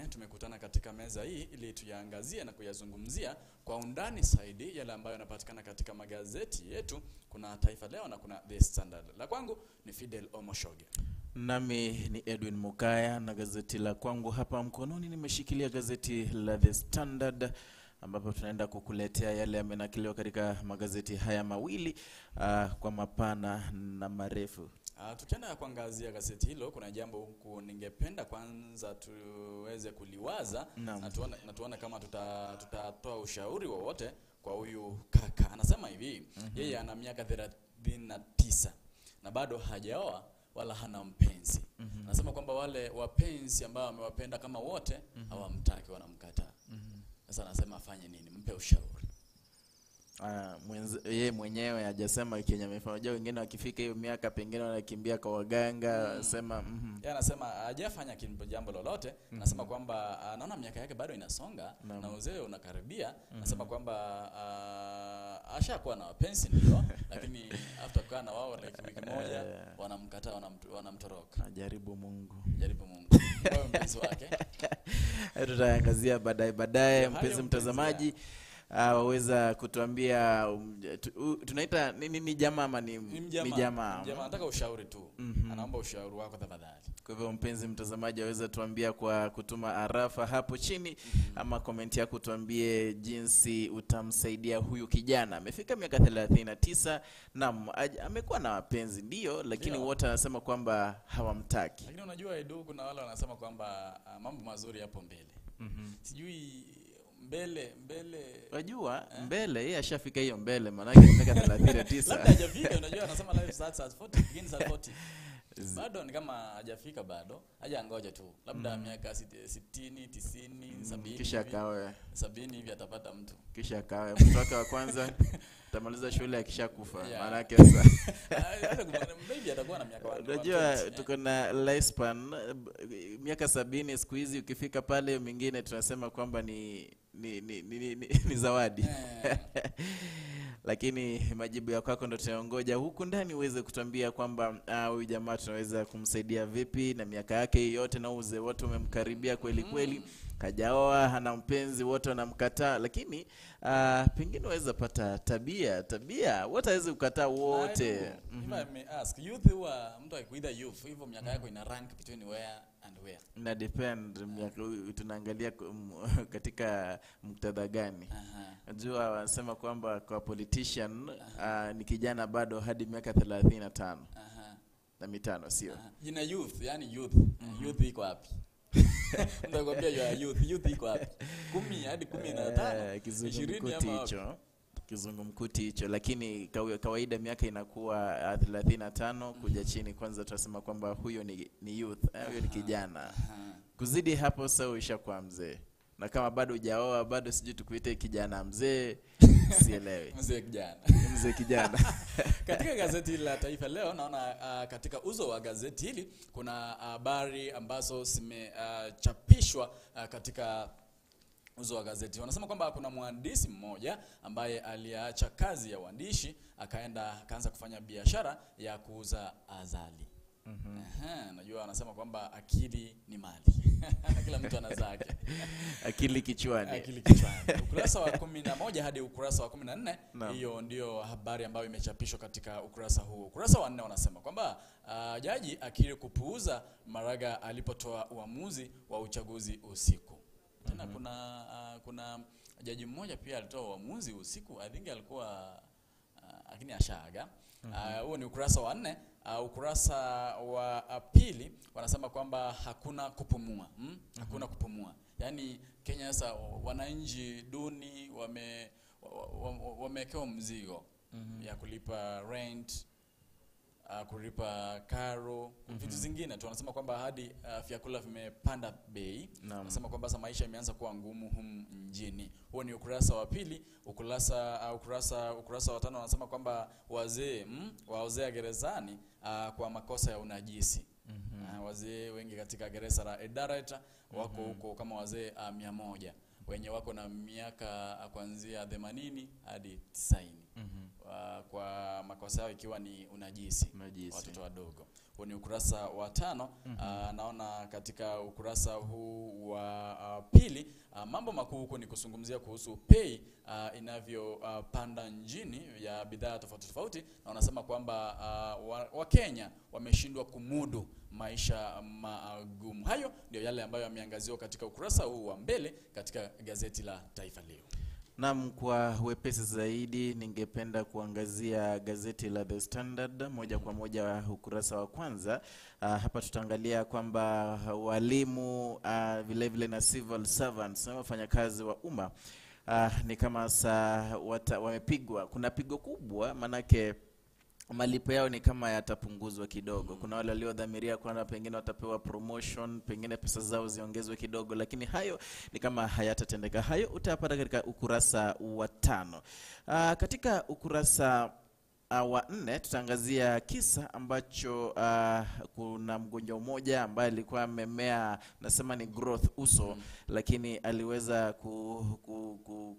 nyingine tumekutana katika meza hii ili tuyaangazie na kuyazungumzia kwa undani zaidi yale ambayo yanapatikana katika magazeti yetu. Kuna Taifa Leo na kuna The Standard. La kwangu ni Fidel Omoshoge. Nami ni Edwin Mukaya, na gazeti la kwangu hapa mkononi nimeshikilia gazeti la The Standard, ambapo tunaenda kukuletea yale yamenakiliwa katika magazeti haya mawili kwa mapana na marefu. Tukienda kuangazia gazeti hilo, kuna jambo huku ningependa kwanza tuweze kuliwaza na tuone kama tutatoa ushauri wowote kwa huyu kaka. Anasema hivi, yeye ana miaka 39 na bado hajaoa wala hana mpenzi. Anasema kwamba wale wapenzi ambao amewapenda kama wote hawamtaki, wanamkataa. Sasa anasema afanye nini? Mpe ushauri. Yeye mwenyewe hajasema Kenya amefanya. Wengine wakifika hiyo miaka pengine wanakimbia kwa waganga, sema Yeye anasema hajafanya jambo lolote. Anasema kwamba anaona miaka yake bado inasonga na uzee unakaribia. Anasema kwamba ashakuwa na wapenzi ndio, lakini after kukaa na wao like wiki moja wanamkataa, wanamtoroka. Jaribu Mungu. Kwa mpenzi wake. Tutaangazia baadaye mpenzi mtazamaji. Waweza kutuambia tunaita ni jamaa ama ni jamaa? Nataka ushauri tu. Anaomba ushauri wako tafadhali. Kwa hivyo mpenzi mtazamaji, waweza tuambia kwa kutuma arafa hapo chini ama comment yako, tuambie jinsi utamsaidia huyu kijana. Amefika miaka 39 na amekuwa na wapenzi ndio, lakini wote wanasema kwamba hawamtaki. Lakini unajua Edu, kuna wale wanasema kwamba mambo mazuri yapo mbele. Sijui mbele wajua mbele yeye ashafika hiyo mbele, maana yake miaka 39 labda hajafika. Unajua anasema life starts at 40, begins at 40. Bado ni kama hajafika, bado haja ngoja tu, labda miaka 60 90 70 kisha kawe 70 hivi atapata mtu, kisha kawe mtu wake wa kwanza tamaliza shule akishakufa. Maana yake sasa hata maybe atakuwa na miaka 1. Unajua tuko na lifespan miaka 70 siku hizi. Ukifika pale mwingine tunasema kwamba ni zawadi. Lakini majibu yako ndo tunaongoja huku ndani uweze kutuambia kwamba huyu jamaa tunaweza kumsaidia vipi na miaka yake yote na uzee wote umemkaribia kweli kweli. Kajaoa, hana mpenzi, wote wanamkataa, lakini pengine waweza pata tabia wote hawezi kukataa wote. If I may ask, youth huwa mtu akikuita youth hivyo miaka yako ina rank between where and where? Na depend miaka tunaangalia katika muktadha gani. Najua wanasema kwamba kwa politician ni kijana bado hadi miaka 35 na mitano, sio? Jina youth, yani youth iko wapi? Ndio kwambia youth iko wapi? 10 hadi 15, 20 ama hicho kizungumkuti hicho. Lakini kawaida miaka inakuwa 35 kuja chini. Kwanza tunasema kwamba huyo ni youth, huyo ni kijana. Kuzidi hapo sasa ushakuwa mzee. Na kama bado hujaoa, bado sijui tukuite kijana mzee, sielewi. Mzee kijana. Katika gazeti la Taifa Leo naona katika uzo wa gazeti hili kuna habari ambazo zimechapishwa katika uzo wa gazeti. Wanasema kwamba kuna mhandisi mmoja ambaye aliacha kazi ya uandishi akaanza kufanya biashara ya kuuza azali. Najua wanasema kwamba akili ni mali. Kila mtu ana zake. Akili kichwani. Ukurasa wa 11 hadi ukurasa wa 14, hiyo ndio habari ambayo imechapishwa katika ukurasa huu. Ukurasa wa 4 wanasema kwamba jaji akiri kupuuza Maraga alipotoa uamuzi wa uchaguzi usiku. Tena kuna jaji mmoja pia alitoa uamuzi usiku, I think alikuwa lakini ashaaga. Huo ni ukurasa wa 4. Ukurasa wa pili wanasema kwamba hakuna kupumua. Hakuna kupumua. Yaani Kenya sasa wananchi duni wamewekewa mzigo ya kulipa rent, kulipa karo, vitu zingine tu. Wanasema kwamba hadi vyakula vimepanda bei. Wanasema kwamba sasa maisha imeanza kuwa ngumu humu mjini. Huo ni ukurasa wa pili. Ukurasa wa 5 wanasema kwamba wazee waozea gerezani kwa makosa ya unajisi. Wazee wengi katika gereza la Eldoret wako huko kama wazee 100 wenye wako na miaka kuanzia 80 hadi 90. Kwa makosa yao ikiwa ni unajisi. Watoto wadogo. Huo ni ukurasa wa 5. Naona katika ukurasa huu wa pili, mambo makuu huko ni kuzungumzia kuhusu bei inavyopanda nchini ya bidhaa tofauti tofauti, na wanasema kwamba Wakenya wameshindwa kumudu maisha magumu. Hayo ndio yale ambayo yameangaziwa katika ukurasa huu wa mbele katika gazeti la Taifa Leo. Naam, kwa wepesi zaidi ningependa kuangazia gazeti la The Standard moja kwa moja ukurasa wa kwanza. Hapa tutaangalia kwamba walimu vile vile na civil servants na wafanyakazi wa umma ni kama wamepigwa. Kuna pigo kubwa, manake malipo yao ni kama yatapunguzwa kidogo. Kuna wale waliodhamiria kwamba pengine watapewa promotion, pengine pesa zao ziongezwe kidogo, lakini hayo ni kama hayatatendeka. Hayo utapata katika ukurasa wa 5. Katika ukurasa wa 4 tutaangazia kisa ambacho kuna mgonjwa mmoja ambaye alikuwa amemea, nasema ni growth uso, lakini aliweza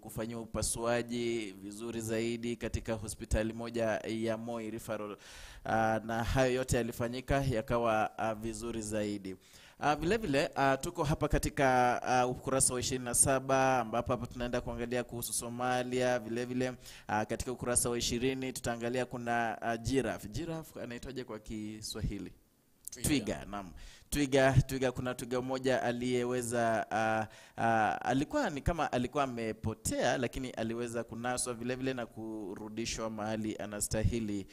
kufanywa upasuaji vizuri zaidi katika hospitali moja ya Moi Referral, na hayo yote yalifanyika yakawa vizuri zaidi. Vile vile tuko hapa katika ukurasa wa 27 ambapo hapa tunaenda kuangalia kuhusu Somalia. Vile vile katika ukurasa wa 20 tutaangalia kuna giraffe anaitwaje kwa Kiswahili? Twiga. Naam. Twiga, kuna twiga mmoja aliyeweza alikuwa ni kama alikuwa amepotea, lakini aliweza kunaswa vile vile na kurudishwa mahali anastahili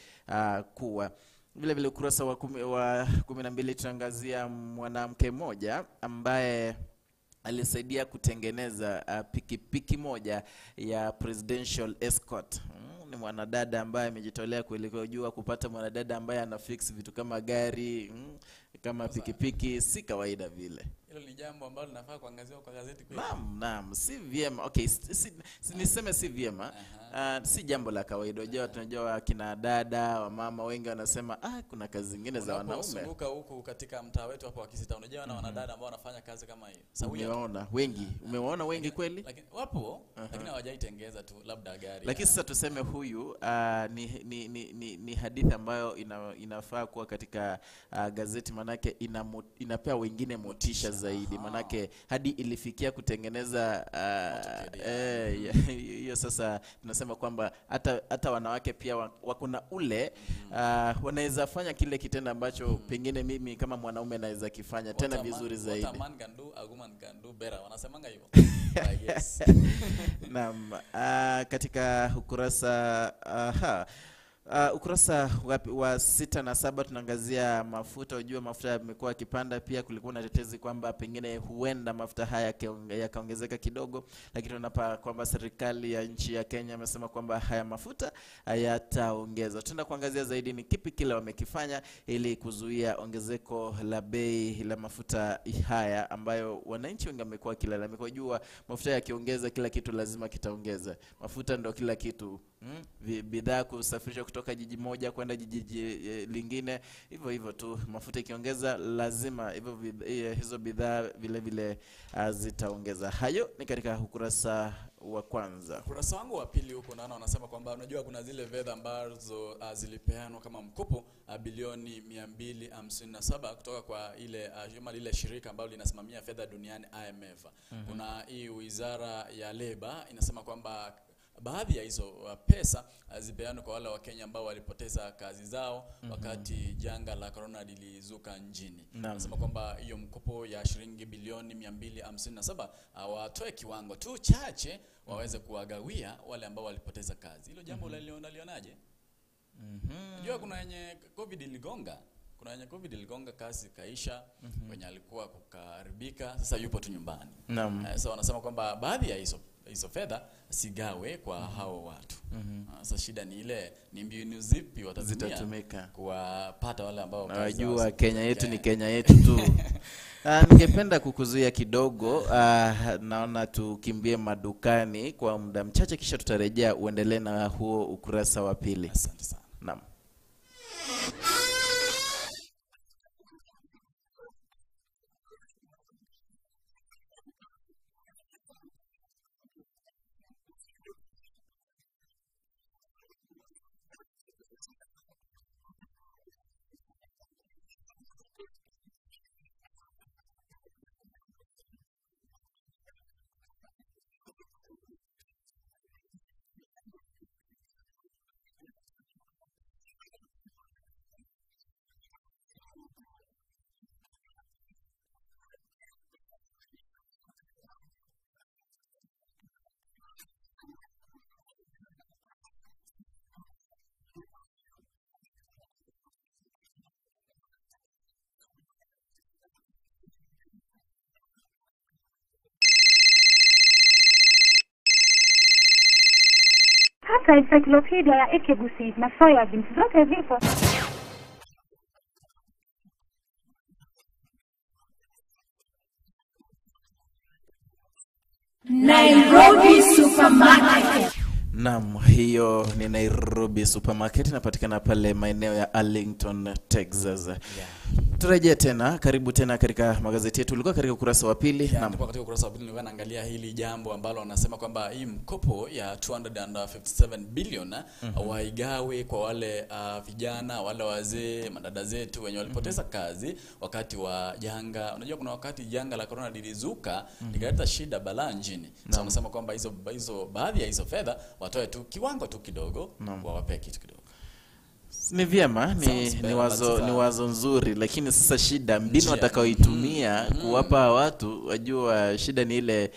kuwa. Vile vile ukurasa wa 12 tunaangazia mwanamke mmoja ambaye alisaidia kutengeneza pikipiki moja ya presidential escort. Ni mwanadada ambaye amejitolea kujua kupata mwanadada ambaye ana fix vitu kama gari, kama pikipiki, si kawaida vile. Hilo ni jambo ambalo linafaa kuangaziwa kwa gazeti kweli. Naam, si vyema. Okay, niseme si vyema. Si jambo la kawaida. Tunajua kina dada, wa mama wengi wanasema kuna kazi zingine za wanaume. Unaposunguka huku katika mtaa wetu hapo wa Kisita, unajua na wanadada ambao wanafanya kazi kama hiyo. Umeona wengi kweli? Lakini wapo, lakini hawajaitengeza tu labda gari. Lakini sasa tuseme huyu ni hadithi ambayo inafaa kuwa katika gazeti, manake inapea wengine motisha zaidi, manake hadi ilifikia kutengeneza hiyo. Sasa tunasema kwamba hata wanawake pia wakuna ule wanaweza fanya kile kitendo ambacho pengine mimi kama mwanaume naweza kifanya tena vizuri zaidi. What a man can do, a woman can do better. Wanasemanga hivyo. Yes. Naam, katika ukurasa ukurasa wa 6 na 7 tunaangazia mafuta. Unajua mafuta yamekuwa kipanda, pia kulikuwa na tetezi kwamba pengine huenda mafuta haya yakaongezeka kidogo, lakini tunapa kwamba serikali ya nchi ya Kenya imesema kwamba haya mafuta hayataongezwa. Tunaenda kuangazia zaidi ni kipi kile wamekifanya ili kuzuia ongezeko la bei la mafuta haya ambayo wananchi wengi wamekuwa kilalamika. Unajua mafuta yakiongeza kila kitu lazima kitaongeza. Mafuta ndio kila kitu. Bidhaa kusafirisha kutoka jiji moja kwenda jiji lingine, hivyo tu mafuta ikiongeza lazima hizo bidhaa vile vile zitaongeza. Hayo ni katika ukurasa wa kwanza. Ukurasa wangu wa pili huko naona wanasema kwamba unajua kuna zile fedha ambazo zilipeanwa kama mkopo bilioni 257 kutoka kwa ile shirika ambalo linasimamia fedha duniani IMF. Kuna hii wizara ya Labor inasema kwamba baadhi ya hizo pesa zipeanwe kwa wale wa Kenya ambao walipoteza kazi zao wakati janga la corona lilizuka nchini. Nasema kwamba hiyo mkopo ya shilingi bilioni 257 watoe kiwango tu chache waweze kuwagawia wale ambao walipoteza kazi. Hilo jambo unalionaje? Unajua kuna yenye COVID iligonga. Kuna yenye COVID iligonga kazi kaisha, wenye alikuwa kukaribika, sasa yupo tu nyumbani. Sasa wanasema kwamba baadhi ya hizo fedha sigawe kwa hao watu. Sasa shida ni ile ni mbinu zipi watazitumia kuwapata wale ambao wanajua Kenya yetu ni Kenya yetu tu. Ningependa kukuzuia kidogo, naona tukimbie madukani kwa muda mchache kisha tutarejea uendelee na huo ukurasa wa pili. Asante sana. Naam. Sasa encyclopedia ya Ekegusi na soybeans zote zipo. Nairobi Supermarket. Naam, hiyo ni Nairobi Supermarket, inapatikana pale maeneo ya Arlington, Texas. Yeah. Turejea tena, karibu tena katika magazeti yetu. Tulikuwa katika ukurasa wa pili. Naam, tulikuwa katika ukurasa wa pili, nilikuwa naangalia hili jambo ambalo wanasema kwamba hii mkopo ya 257 billion waigawe kwa wale vijana, wale wazee, madada zetu wenye walipoteza kazi wakati wa janga. Unajua kuna wakati janga la corona lilizuka, likaleta shida balaa nchini. Sasa wanasema kwamba hizo baadhi ya hizo fedha watoe tu kiwango tu kidogo, wawape kitu kidogo. Ni vyema, ni wazo nzuri, lakini sasa shida mbinu watakaoitumia kuwapa watu, wajua shida ni ile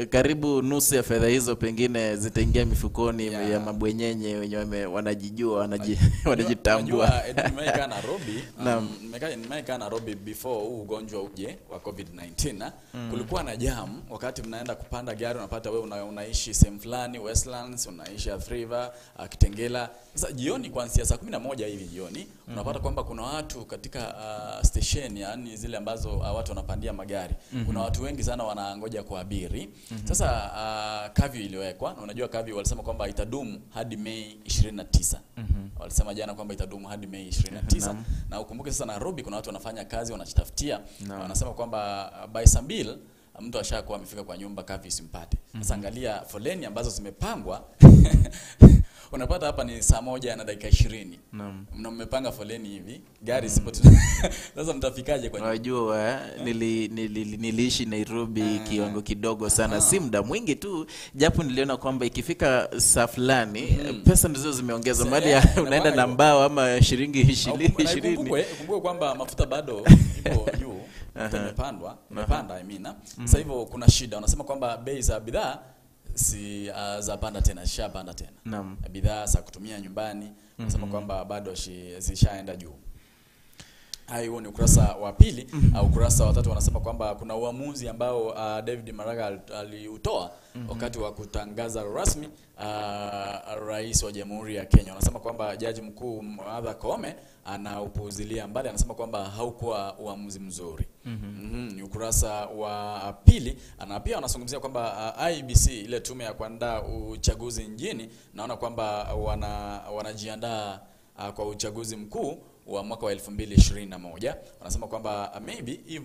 karibu nusu ya fedha hizo pengine zitaingia mifukoni ya mabwenyenye wenye wanajijua, wanajitambua. Nimekaa Nairobi, nimekaa Nairobi before huu ugonjwa uje wa COVID-19. Kulikuwa na jam wakati mnaenda kupanda gari, unapata wewe unaishi sehemu fulani Westlands, unaishi Athi River, Kitengela. Sasa jioni kuanzia saa 11 hivi jioni unapata kwamba kuna watu katika station, yani zile ambazo watu wanapandia magari. Kuna watu wengi sana wanangoja kuabiri. Sasa curfew iliwekwa, na unajua curfew walisema kwamba itadumu hadi Mei 29. Walisema jana kwamba itadumu hadi Mei 29. Na ukumbuke sasa Nairobi kuna watu wanafanya kazi, wanajitafutia. Wanasema kwamba by saa 2 mtu ashakuwa amefika kwa nyumba, curfew simpate. Sasa angalia foleni ambazo zimepangwa. Unapata hapa ni saa 1 na dakika 20. Na mmepanga foleni hivi, gari sipo. Sasa mtafikaje kwa nyumba? Unajua niliishi Nairobi kiwango kidogo sana, si muda mwingi tu, japo niliona kwamba ikifika saa fulani pesa ndizo zimeongezwa, mali unaenda na mbao ama shilingi 20. Kumbuka kwamba mafuta bado ipo juu, imepanda Sasa hivyo kuna shida. Wanasema kwamba bei za bidhaa si za panda tena, shapanda tena. Naam. Bidhaa za kutumia nyumbani nasema kwamba bado zishaenda juu. Hayo ni ukurasa wa pili. Ukurasa wa tatu wanasema kwamba kuna uamuzi ambao David Maraga aliutoa wakati wa kutangaza rasmi rais wa Jamhuri ya Kenya. Wanasema kwamba jaji mkuu Martha Koome anaupuuzilia mbali, anasema kwamba haukuwa uamuzi mzuri. Ni ukurasa wa pili. Na pia wanazungumzia kwamba IEBC, ile tume ya kuandaa uchaguzi nchini, naona kwamba wanajiandaa kwa uchaguzi mkuu wa mwaka wa 2021. Wanasema kwamba maybe if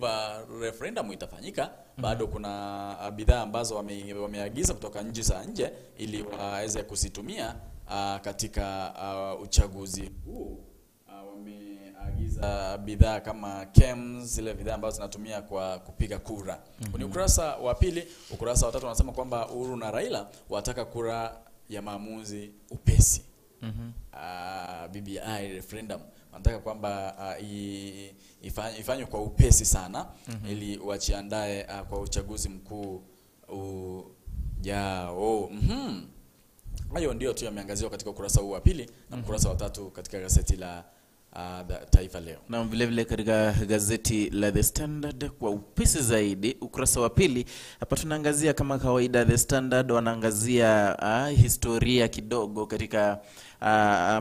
referendum itafanyika, bado kuna bidhaa ambazo wameagiza kutoka nchi za nje ili waweze kuzitumia katika uchaguzi huu. Wameagiza bidhaa kama chems, zile bidhaa ambazo zinatumia kwa kupiga kura. Ni ukurasa wa pili. Ukurasa wa tatu wanasema kwamba Uhuru na Raila wataka kura ya maamuzi upesi. BBI referendum wanataka kwamba ifanywe kwa upesi sana ili wajiandae kwa uchaguzi mkuu ujao. Hayo ndio tu yameangaziwa katika ukurasa huu wa pili na ukurasa wa tatu katika gazeti la Taifa Leo. Na vile vile katika gazeti la The Standard kwa upesi zaidi, ukurasa wa pili, hapa tunaangazia kama kawaida The Standard wanaangazia historia kidogo katika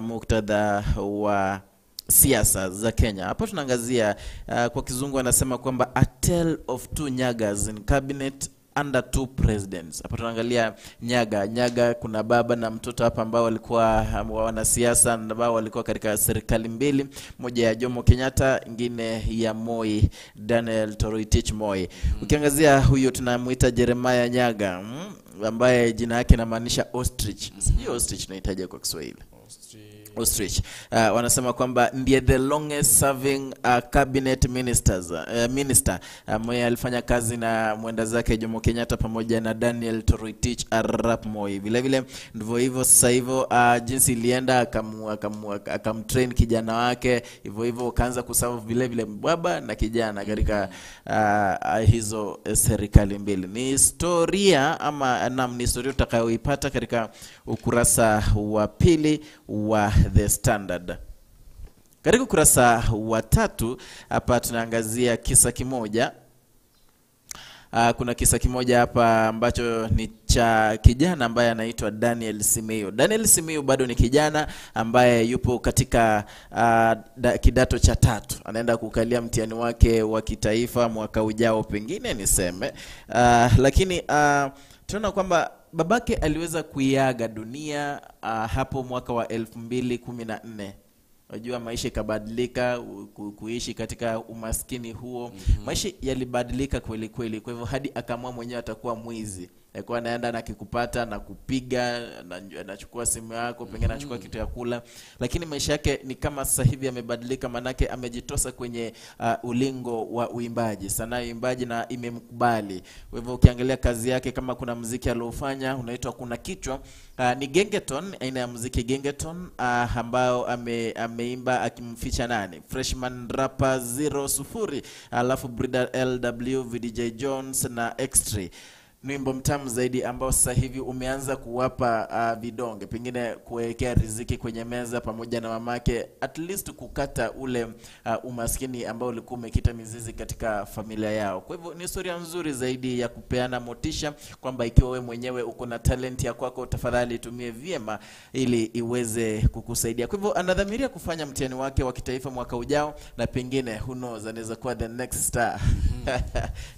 muktadha wa siasa za Kenya. Hapa tunaangazia kwa kizungu wanasema kwamba a tale of two Nyagas in cabinet under two presidents. Hapa tunaangalia Nyaga, kuna baba na mtoto hapa ambao walikuwa wanasiasa, ambao walikuwa katika serikali mbili, moja ya Jomo Kenyatta, nyingine ya Moi, Daniel Toroitich Moi. Ukiangazia huyo tunamuita Jeremiah Nyaga, ambaye jina yake linamaanisha ostrich. Sio ostrich tunahitaji kwa Kiswahili. Ostrich. Wanasema kwamba ndiye the longest serving cabinet minister. Moi alifanya kazi na mwenda zake Jomo Kenyatta pamoja na Daniel Toroitich arap Moi. Vile vile ndivyo hivyo sasa hivyo jinsi ilienda, akamtrain kijana wake, hivyo kaanza kuserve vile vile baba na kijana katika hizo serikali mbili. Ni historia ni historia utakayoipata katika ukurasa wa pili wa The Standard. Katika ukurasa wa tatu hapa tunaangazia kisa kimoja kuna kisa kimoja hapa ambacho ni cha kijana ambaye anaitwa Daniel Simiyu. Daniel Simiyu bado ni kijana ambaye yupo katika kidato cha 3. Anaenda kukalia mtihani wake wa kitaifa mwaka ujao pengine niseme. Lakini tunaona kwamba babake aliweza kuiaga dunia hapo mwaka wa 2014. Unajua maisha ikabadilika, kuishi katika umaskini huo. Maisha yalibadilika kweli kweli. Kwa hivyo hadi akaamua mwenyewe atakuwa mwizi. Alikuwa anaenda na kikupata na kupiga, anachukua simu yako, pengine anachukua kitu ya kula. Lakini maisha yake ni kama sasa hivi yamebadilika, manake amejitosa kwenye ulingo wa uimbaji, sanaa ya uimbaji, na imemkubali. Kwa hivyo ukiangalia kazi yake, kama kuna muziki aliofanya unaitwa Kuna Kichwa, ni gengeton, aina ya muziki gengeton, ambao ameimba akimficha nani? Freshman rapper 00, alafu Brida LW, VDJ Jones na X3. Ni wimbo mtamu zaidi ambao sasa hivi umeanza kuwapa vidonge, pengine kuwekea riziki kwenye meza pamoja na mamake, at least kukata ule umaskini ambao ulikuwa umekita mizizi katika familia yao. Kwa hivyo ni historia nzuri zaidi ya kupeana motisha kwamba ikiwa wewe mwenyewe uko na talent ya kwako, tafadhali itumie vyema ili iweze kukusaidia. Kwa hivyo anadhamiria kufanya mtihani wake wa kitaifa mwaka ujao, na pengine who knows, anaweza kuwa the next star.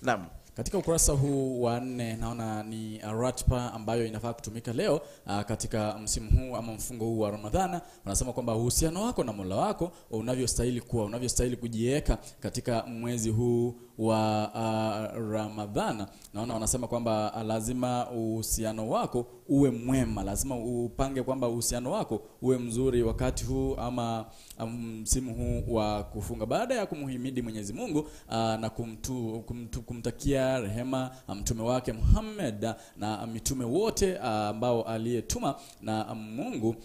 Naam. Katika ukurasa huu wa 4 naona ni ratiba ambayo inafaa kutumika leo katika msimu huu ama mfungo huu wa Ramadhana. Wanasema kwamba uhusiano wako na Mola wako unavyostahili kuwa, unavyostahili kujiweka katika mwezi huu wa Ramadhana. Naona wanasema kwamba lazima uhusiano wako uwe mwema, lazima upange kwamba uhusiano wako uwe mzuri wakati huu ama msimu huu wa kufunga. Baada ya kumhimidi Mwenyezi Mungu na kumtakia rehema mtume wake Muhammad na mitume wote ambao aliyetuma na Mungu,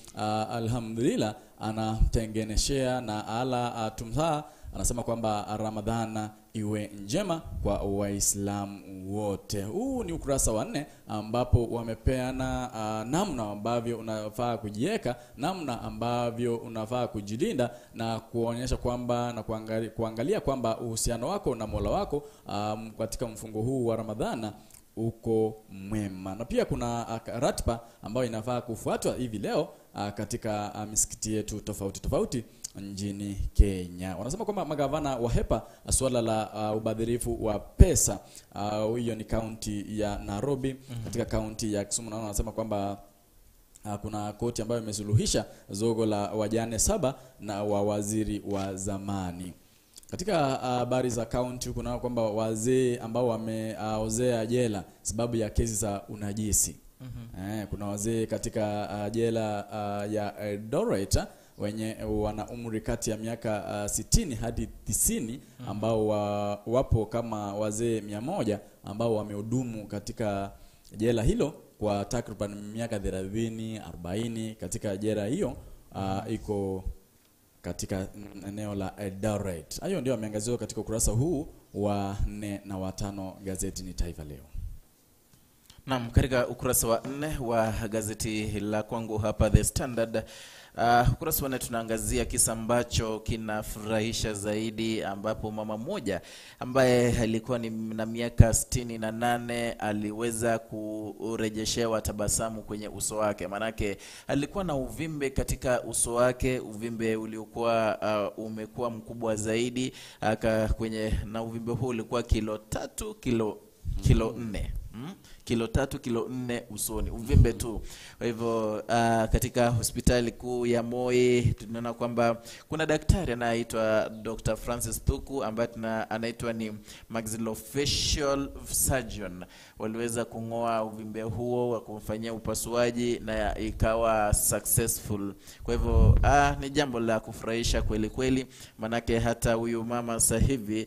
alhamdulillah anamtengeneshea na ala tumha. Anasema kwamba Ramadhana iwe njema kwa Waislamu wote. Huu ni ukurasa wa 4 ambapo wamepeana namna ambavyo unafaa kujiweka, namna ambavyo unafaa kujilinda, na kuonyesha kwamba na kuangalia kwamba uhusiano wako na Mola wako katika mfungo huu wa Ramadhana uko mwema. Na pia kuna ratiba ambayo inafaa kufuatwa hivi leo katika misikiti yetu tofauti tofauti nchini Kenya. Wanasema kwamba magavana wahepa swala la ubadhirifu wa pesa. Hiyo ni kaunti ya Nairobi. Katika kaunti ya Kisumu na wanasema kwamba kuna koti ambayo imesuluhisha zogo la wajane 7 na waziri wa zamani. Katika habari za kaunti kuna kwamba wazee ambao wameozea jela sababu ya kesi za unajisi. Kuna wazee katika jela ya Eldoret wenye wana umri kati ya miaka 60 hadi 90 ambao wapo kama wazee 100 ambao wamehudumu katika jela hilo kwa takriban miaka 30 40 katika jela hiyo iko katika eneo la Eldoret. Hayo ndio ameangaziwa katika ukurasa huu wa 4 na wa 5 gazeti ni Taifa Leo. Naam, katika ukurasa wa 4 wa gazeti la kwangu hapa The Standard, ukurasa wa 4 tunaangazia kisa ambacho kinafurahisha zaidi, ambapo mama mmoja ambaye alikuwa ni na miaka 68 aliweza kurejeshewa tabasamu kwenye uso wake. Manake alikuwa na uvimbe katika uso wake, uvimbe uliokuwa umekuwa mkubwa zaidi, na uvimbe huu ulikuwa kilo 3 kilo 4. Kilo 3 kilo 4 usoni, uvimbe tu. Kwa hivyo katika hospitali kuu ya Moi tunaona kwamba kuna daktari anaitwa Dr. Francis Thuku ambaye anaitwa ni maxillofacial surgeon. Waliweza kungoa uvimbe huo wa kumfanyia upasuaji na ikawa successful. Kwa hivyo ni jambo la kufurahisha kweli kweli, manake hata huyu mama sasa hivi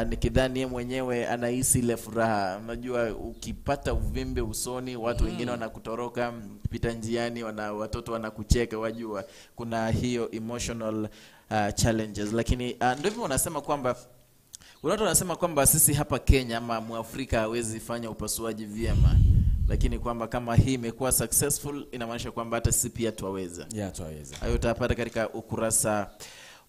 nikidhani mwenyewe anahisi ile furaha. Unajua ukipata uvimbe usoni, watu wengine wanakutoroka, pita njiani, watoto wanakucheka, wajua kuna hiyo emotional challenges. Lakini ndio hivyo wanasema kwamba watu wanasema kwamba sisi hapa Kenya ama Mwafrika hawezi fanya upasuaji vyema, lakini kwamba kama hii imekuwa successful inamaanisha kwamba hata sisi pia tuwaweza. Tuwaweza. Hayo utapata katika ukurasa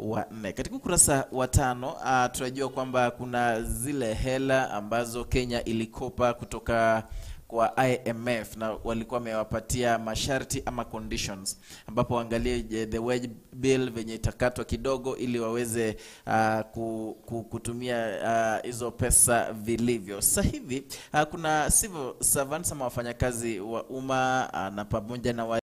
wa 4. Katika ukurasa wa 5 tunajua kwamba kuna zile hela ambazo Kenya ilikopa kutoka kwa IMF na walikuwa wamewapatia masharti ama conditions, ambapo angalie the wage bill venye itakatwa kidogo ili waweze kutumia hizo pesa vilivyo. Sasa hivi kuna civil servants ama wafanyakazi wa umma na pamoja na